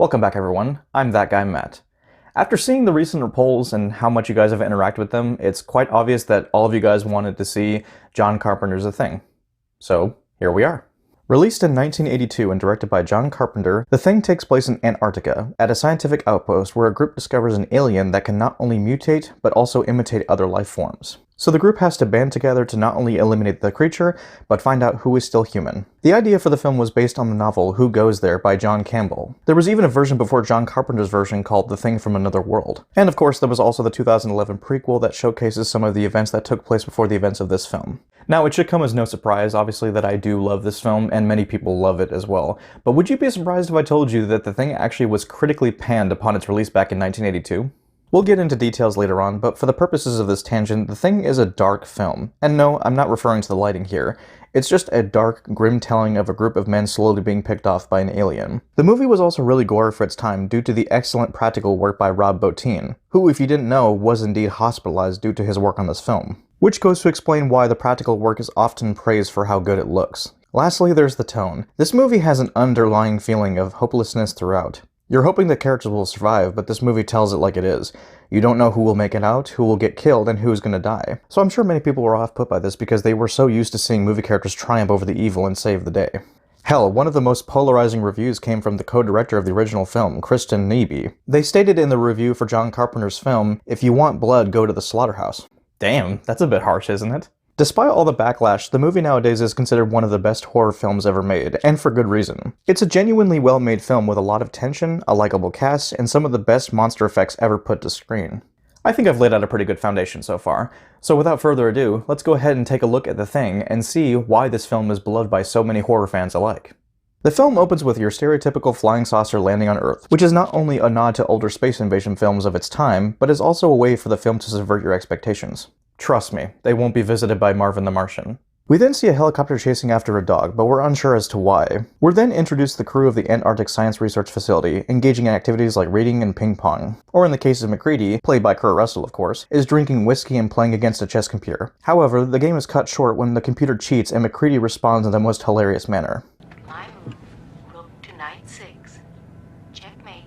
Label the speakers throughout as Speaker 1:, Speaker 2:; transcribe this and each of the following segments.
Speaker 1: Welcome back everyone, I'm ThatGuyMatt. After seeing the recent polls and how much you guys have interacted with them, it's quite obvious that all of you guys wanted to see John Carpenter's The Thing. So, here we are. Released in 1982 and directed by John Carpenter, The Thing takes place in Antarctica, at a scientific outpost where a group discovers an alien that can not only mutate, but also imitate other life forms. So the group has to band together to not only eliminate the creature, but find out who is still human. The idea for the film was based on the novel Who Goes There by John Campbell. There was even a version before John Carpenter's version called The Thing from Another World. And of course there was also the 2011 prequel that showcases some of the events that took place before the events of this film. Now it should come as no surprise, obviously, that I do love this film, and many people love it as well. But would you be surprised if I told you that The Thing actually was critically panned upon its release back in 1982? We'll get into details later on, but for the purposes of this tangent, The Thing is a dark film. And no, I'm not referring to the lighting here. It's just a dark, grim telling of a group of men slowly being picked off by an alien. The movie was also really gory for its time due to the excellent practical work by Rob Bottin, who, if you didn't know, was indeed hospitalized due to his work on this film. Which goes to explain why the practical work is often praised for how good it looks. Lastly, there's the tone. This movie has an underlying feeling of hopelessness throughout. You're hoping the characters will survive, but this movie tells it like it is. You don't know who will make it out, who will get killed, and who's gonna die. So I'm sure many people were off-put by this because they were so used to seeing movie characters triumph over the evil and save the day. Hell, one of the most polarizing reviews came from the co-director of the original film, Kristen Neebe. They stated in the review for John Carpenter's film, "If you want blood, go to the slaughterhouse." Damn, that's a bit harsh, isn't it? Despite all the backlash, the movie nowadays is considered one of the best horror films ever made, and for good reason. It's a genuinely well-made film with a lot of tension, a likable cast, and some of the best monster effects ever put to screen. I think I've laid out a pretty good foundation so far, so without further ado, let's go ahead and take a look at The Thing and see why this film is beloved by so many horror fans alike. The film opens with your stereotypical flying saucer landing on Earth, which is not only a nod to older space invasion films of its time, but is also a way for the film to subvert your expectations. Trust me, they won't be visited by Marvin the Martian. We then see a helicopter chasing after a dog, but we're unsure as to why. We're then introduced to the crew of the Antarctic Science Research Facility, engaging in activities like reading and ping pong. Or in the case of MacReady, played by Kurt Russell of course, is drinking whiskey and playing against a chess computer. However, the game is cut short when the computer cheats and MacReady responds in the most hilarious manner.
Speaker 2: My move, rook to knight 6. Checkmate.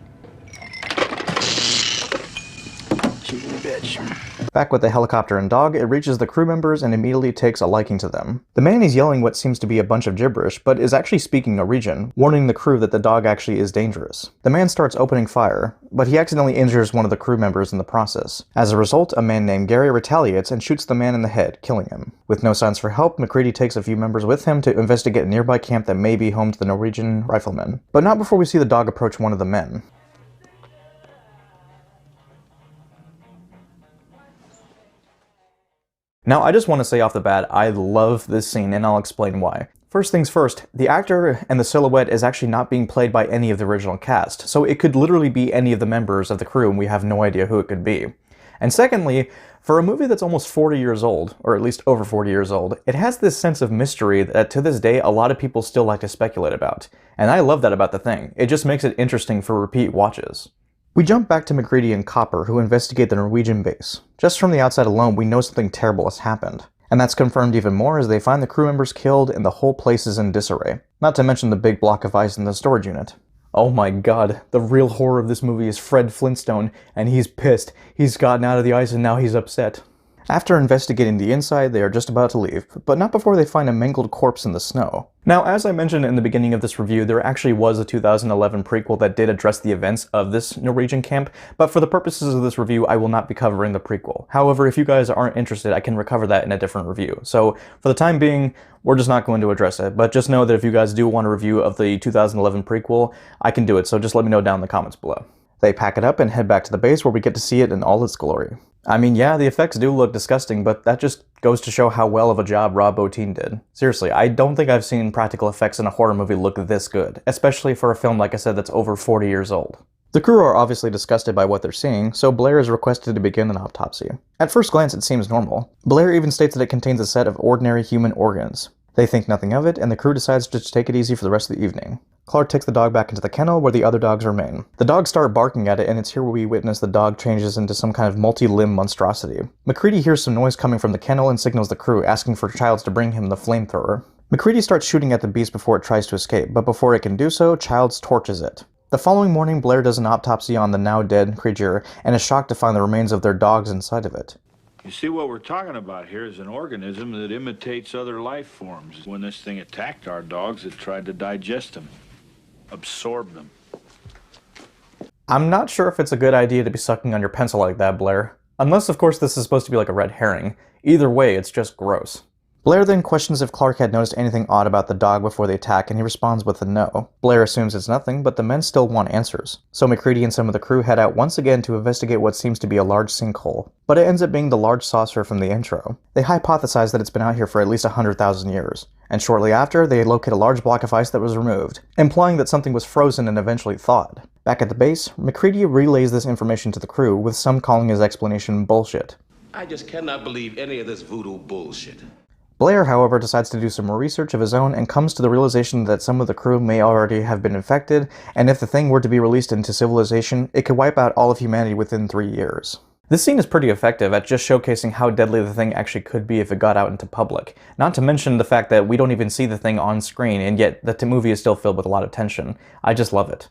Speaker 3: Cheating bitch.
Speaker 1: Back with the helicopter and dog, it reaches the crew members and immediately takes a liking to them. The man is yelling what seems to be a bunch of gibberish, but is actually speaking Norwegian, warning the crew that the dog actually is dangerous. The man starts opening fire, but he accidentally injures one of the crew members in the process. As a result, a man named Gary retaliates and shoots the man in the head, killing him. With no signs for help, MacReady takes a few members with him to investigate a nearby camp that may be home to the Norwegian riflemen. But not before we see the dog approach one of the men. Now, I just want to say off the bat, I love this scene, and I'll explain why. First things first, the actor and the silhouette is actually not being played by any of the original cast, so it could literally be any of the members of the crew, and we have no idea who it could be. And secondly, for a movie that's almost 40 years old, or at least over 40 years old, it has this sense of mystery that to this day a lot of people still like to speculate about. And I love that about The Thing. It just makes it interesting for repeat watches. We jump back to MacReady and Copper, who investigate the Norwegian base. Just from the outside alone, we know something terrible has happened. And that's confirmed even more as they find the crew members killed and the whole place is in disarray. Not to mention the big block of ice in the storage unit. Oh my god, the real horror of this movie is Fred Flintstone, and he's pissed. He's gotten out of the ice and now he's upset. After investigating the inside, they are just about to leave, but not before they find a mangled corpse in the snow. Now, as I mentioned in the beginning of this review, there actually was a 2011 prequel that did address the events of this Norwegian camp, but for the purposes of this review, I will not be covering the prequel. However, if you guys aren't interested, I can recover that in a different review. So, for the time being, we're just not going to address it, but just know that if you guys do want a review of the 2011 prequel, I can do it, so just let me know down in the comments below. They pack it up and head back to the base where we get to see it in all its glory. I mean, yeah, the effects do look disgusting, but that just goes to show how well of a job Rob Bottin did. Seriously, I don't think I've seen practical effects in a horror movie look this good, especially for a film, like I said, that's over 40 years old. The crew are obviously disgusted by what they're seeing, so Blair is requested to begin an autopsy. At first glance, it seems normal. Blair even states that it contains a set of ordinary human organs. They think nothing of it, and the crew decides to just take it easy for the rest of the evening. Clark takes the dog back into the kennel where the other dogs remain. The dogs start barking at it, and it's here where we witness the dog changes into some kind of multi-limb monstrosity. MacReady hears some noise coming from the kennel and signals the crew, asking for Childs to bring him the flamethrower. MacReady starts shooting at the beast before it tries to escape, but before it can do so, Childs torches it. The following morning, Blair does an autopsy on the now dead creature and is shocked to find the remains of their dogs inside of it.
Speaker 4: You see, what we're talking about here is an organism that imitates other life forms. When this thing attacked our dogs, it tried to digest them, absorb them.
Speaker 1: I'm not sure if it's a good idea to be sucking on your pencil like that, Blair. Unless, of course, this is supposed to be like a red herring. Either way, it's just gross. Blair then questions if Clark had noticed anything odd about the dog before the attack, and he responds with a no. Blair assumes it's nothing, but the men still want answers. So MacReady and some of the crew head out once again to investigate what seems to be a large sinkhole. But it ends up being the large saucer from the intro. They hypothesize that it's been out here for at least 100,000 years. And shortly after, they locate a large block of ice that was removed, implying that something was frozen and eventually thawed. Back at the base, MacReady relays this information to the crew, with some calling his explanation bullshit.
Speaker 5: I just cannot believe any of this voodoo bullshit.
Speaker 1: Blair, however, decides to do some more research of his own and comes to the realization that some of the crew may already have been infected, and if the thing were to be released into civilization, it could wipe out all of humanity within 3 years. This scene is pretty effective at just showcasing how deadly the thing actually could be if it got out into public. Not to mention the fact that we don't even see the thing on screen, and yet the movie is still filled with a lot of tension. I just love it.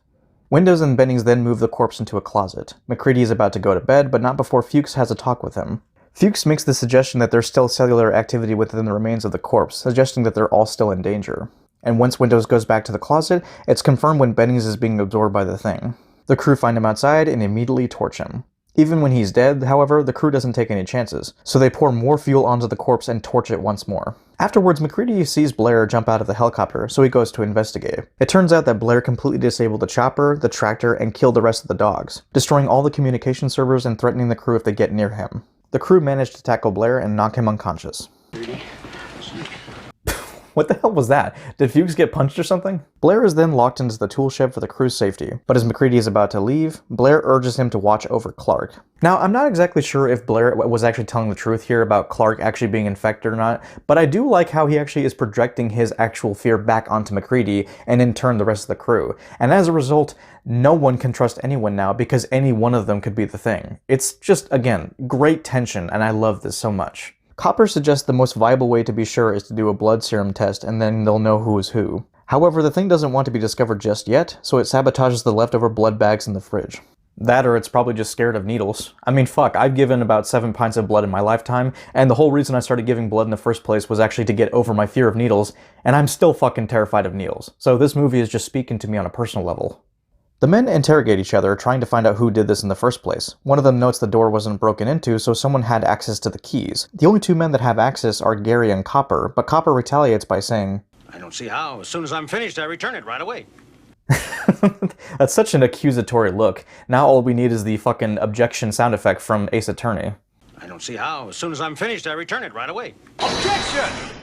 Speaker 1: Windows and Bennings then move the corpse into a closet. MacReady is about to go to bed, but not before Fuchs has a talk with him. Fuchs makes the suggestion that there's still cellular activity within the remains of the corpse, suggesting that they're all still in danger. And once Windows goes back to the closet, it's confirmed when Bennings is being absorbed by the thing. The crew find him outside and immediately torch him. Even when he's dead, however, the crew doesn't take any chances, so they pour more fuel onto the corpse and torch it once more. Afterwards, MacReady sees Blair jump out of the helicopter, so he goes to investigate. It turns out that Blair completely disabled the chopper, the tractor, and killed the rest of the dogs, destroying all the communication servers and threatening the crew if they get near him. The crew managed to tackle Blair and knock him unconscious. What the hell was that? Did Fuchs get punched or something? Blair is then locked into the tool shed for the crew's safety, but as MacReady is about to leave, Blair urges him to watch over Clark. Now, I'm not exactly sure if Blair was actually telling the truth here about Clark actually being infected or not, but I do like how he actually is projecting his actual fear back onto MacReady and in turn the rest of the crew. And as a result, no one can trust anyone now because any one of them could be the thing. It's just, again, great tension, and I love this so much. Copper suggests the most viable way to be sure is to do a blood serum test, and then they'll know who is who. However, the thing doesn't want to be discovered just yet, so it sabotages the leftover blood bags in the fridge. That or it's probably just scared of needles. I mean, fuck, I've given about 7 pints of blood in my lifetime, and the whole reason I started giving blood in the first place was actually to get over my fear of needles, and I'm still fucking terrified of needles. So this movie is just speaking to me on a personal level. The men interrogate each other, trying to find out who did this in the first place. One of them notes the door wasn't broken into, so someone had access to the keys. The only 2 men that have access are Gary and Copper, but Copper retaliates by saying,
Speaker 6: I don't see how. As soon as I'm finished, I return it right away.
Speaker 1: That's such an accusatory look. Now all we need is the fucking objection sound effect from Ace Attorney.
Speaker 6: I don't see how. As soon as I'm finished, I return it right away.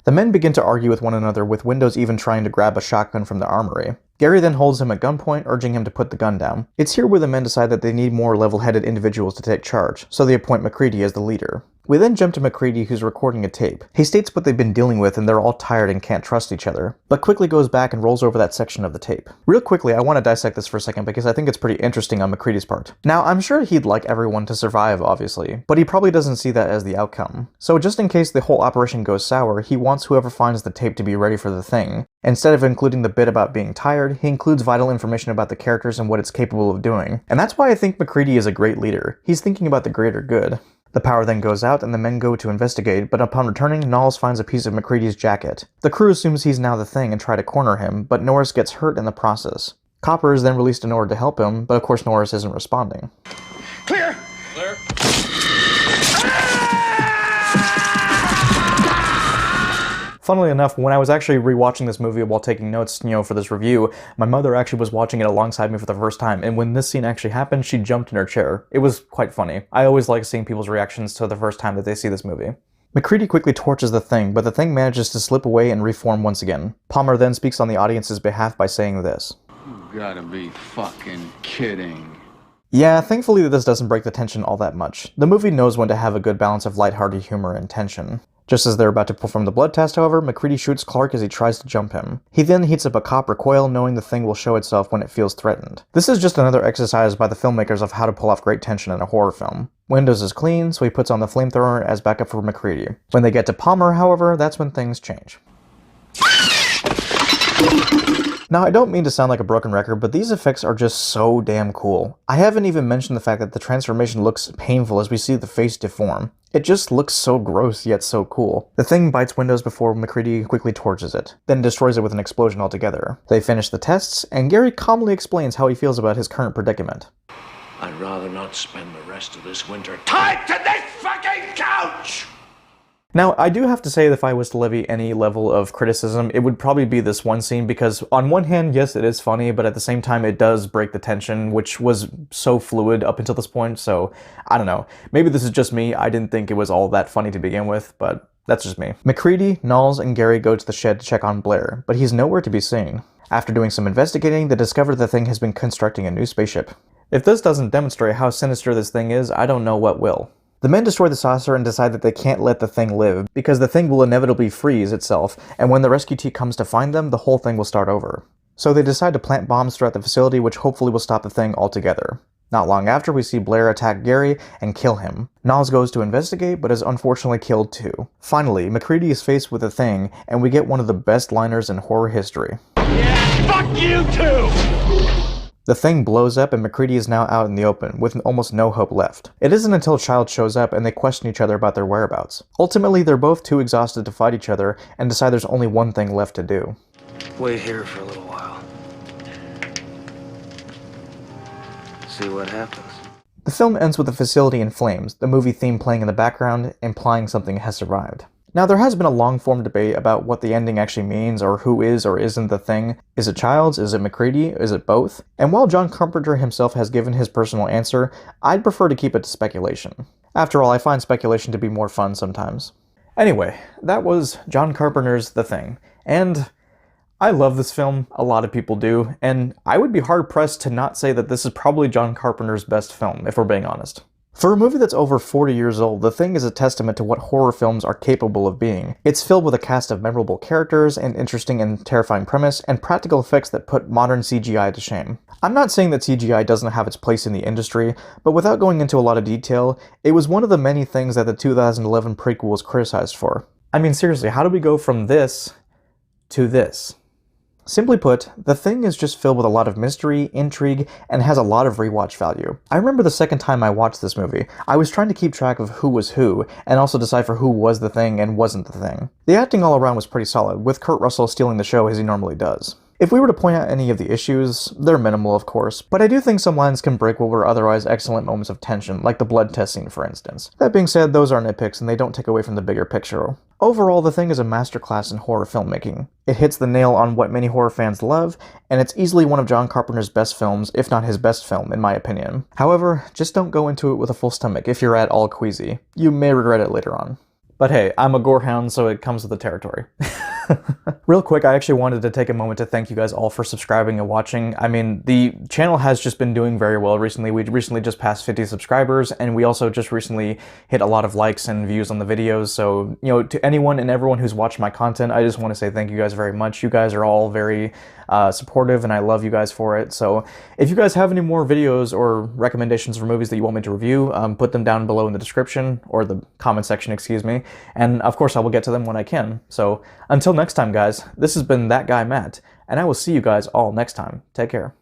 Speaker 1: The men begin to argue with one another, with Windows even trying to grab a shotgun from the armory. Gary then holds him at gunpoint, urging him to put the gun down. It's here where the men decide that they need more level-headed individuals to take charge, so they appoint MacReady as the leader. We then jump to MacReady, who's recording a tape. He states what they've been dealing with and they're all tired and can't trust each other, but quickly goes back and rolls over that section of the tape. Real quickly, I want to dissect this for a second because I think it's pretty interesting on MacReady's part. Now, I'm sure he'd like everyone to survive, obviously, but he probably doesn't see that as the outcome. So just in case the whole operation goes sour, he wants whoever finds the tape to be ready for the thing. Instead of including the bit about being tired, he includes vital information about the characters and what it's capable of doing. And that's why I think MacReady is a great leader. He's thinking about the greater good. The power then goes out and the men go to investigate, but upon returning, Knowles finds a piece of MacReady's jacket. The crew assumes he's now the thing and try to corner him, but Norris gets hurt in the process. Copper is then released in order to help him, but of course Norris isn't responding.
Speaker 5: Clear!
Speaker 6: Clear.
Speaker 1: Funnily enough, when I was actually rewatching this movie while taking notes, for this review, my mother actually was watching it alongside me for the first time, and when this scene actually happened, she jumped in her chair. It was quite funny. I always like seeing people's reactions to the first time that they see this movie. MacReady quickly torches the thing, but the thing manages to slip away and reform once again. Palmer then speaks on the audience's behalf by saying this.
Speaker 3: You gotta be fucking kidding.
Speaker 1: Yeah, thankfully this doesn't break the tension all that much. The movie knows when to have a good balance of lighthearted humor and tension. Just as they're about to perform the blood test, however, MacReady shoots Clark as he tries to jump him. He then heats up a cop recoil, knowing the thing will show itself when it feels threatened. This is just another exercise by the filmmakers of how to pull off great tension in a horror film. Windows is clean, so he puts on the flamethrower as backup for MacReady. When they get to Palmer, however, that's when things change. Now, I don't mean to sound like a broken record, but these effects are just so damn cool. I haven't even mentioned the fact that the transformation looks painful as we see the face deform. It just looks so gross, yet so cool. The thing bites windows before MacReady quickly torches it, then destroys it with an explosion altogether. They finish the tests, and Gary calmly explains how he feels about his current predicament.
Speaker 7: I'd rather not spend the rest of this winter tied to this fucking couch!
Speaker 1: Now, I do have to say that if I was to levy any level of criticism, it would probably be this one scene, because on one hand, yes, it is funny, but at the same time, it does break the tension, which was so fluid up until this point, so I don't know. Maybe this is just me. I didn't think it was all that funny to begin with, but that's just me. MacReady, Knowles, and Gary go to the shed to check on Blair, but he's nowhere to be seen. After doing some investigating, they discover the thing has been constructing a new spaceship. If this doesn't demonstrate how sinister this thing is, I don't know what will. The men destroy the saucer and decide that they can't let the thing live, because the thing will inevitably freeze itself, and when the rescue team comes to find them, the whole thing will start over. So they decide to plant bombs throughout the facility, which hopefully will stop the thing altogether. Not long after, we see Blair attack Gary and kill him. Knowles goes to investigate, but is unfortunately killed too. Finally, MacReady is faced with a thing, and we get one of the best liners in horror history.
Speaker 7: Yeah, fuck you too!
Speaker 1: The thing blows up and MacReady is now out in the open, with almost no hope left. It isn't until Child shows up and they question each other about their whereabouts. Ultimately, they're both too exhausted to fight each other and decide there's only one thing left to do.
Speaker 7: Wait here for a little while. See what happens.
Speaker 1: The film ends with the facility in flames, the movie theme playing in the background, implying something has survived. Now, there has been a long-form debate about what the ending actually means, or who is or isn't the thing. Is it Childs? Is it MacReady? Is it both? And while John Carpenter himself has given his personal answer, I'd prefer to keep it to speculation. After all, I find speculation to be more fun sometimes. Anyway, that was John Carpenter's The Thing, and I love this film, a lot of people do, and I would be hard-pressed to not say that this is probably John Carpenter's best film, if we're being honest. For a movie that's over 40 years old, The Thing is a testament to what horror films are capable of being. It's filled with a cast of memorable characters, an interesting and terrifying premise, and practical effects that put modern CGI to shame. I'm not saying that CGI doesn't have its place in the industry, but without going into a lot of detail, it was one of the many things that the 2011 prequel was criticized for. I mean, seriously, how do we go from this to this? Simply put, The Thing is just filled with a lot of mystery, intrigue, and has a lot of rewatch value. I remember the second time I watched this movie, I was trying to keep track of who was who, and also decipher who was the thing and wasn't the thing. The acting all around was pretty solid, with Kurt Russell stealing the show as he normally does. If we were to point out any of the issues, they're minimal of course, but I do think some lines can break what were otherwise excellent moments of tension, like the blood test scene for instance. That being said, those are nitpicks and they don't take away from the bigger picture. Overall, The Thing is a masterclass in horror filmmaking. It hits the nail on what many horror fans love, and it's easily one of John Carpenter's best films, if not his best film, in my opinion. However, just don't go into it with a full stomach if you're at all queasy. You may regret it later on. But hey, I'm a gorehound, so it comes with the territory. Real quick, I actually wanted to take a moment to thank you guys all for subscribing and watching. I mean, the channel has just been doing very well recently. We recently just passed 50 subscribers, and we also just recently hit a lot of likes and views on the videos. So, you know, to anyone and everyone who's watched my content, I just want to say thank you guys very much. You guys are all very supportive, and I love you guys for it. So if you guys have any more videos or recommendations for movies that you want me to review, put them down below in the description, or the comment section, excuse me, and of course I will get to them when I can. So until next time guys, this has been That Guy Matt, and I will see you guys all next time. Take care.